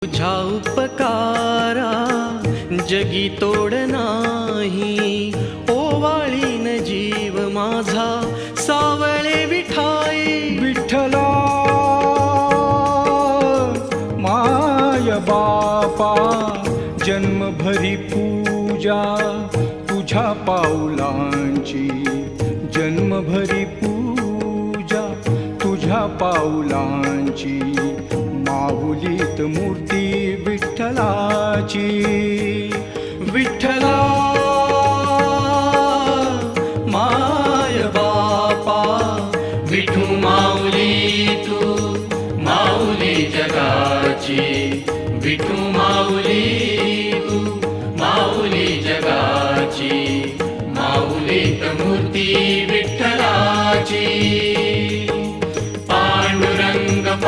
तुझा उपकारा जगी तोड नाही, ओवाळीन जीव माझा सावळे विठाई. विठ्ठला माय बापा, जन्मभरी पूजा तुझ्या पाऊलांची, जन्मभरी पूजा तुझ्या पाऊलांची. माऊलीत मूर्ती विठ्ठलाची. विठ्ठला माय बापा, विठू माऊली तू माऊली जगाची. विठू माऊली तू माऊली जगाची. माऊलीत मूर्ती विठ्ठलाची. पांडुरंग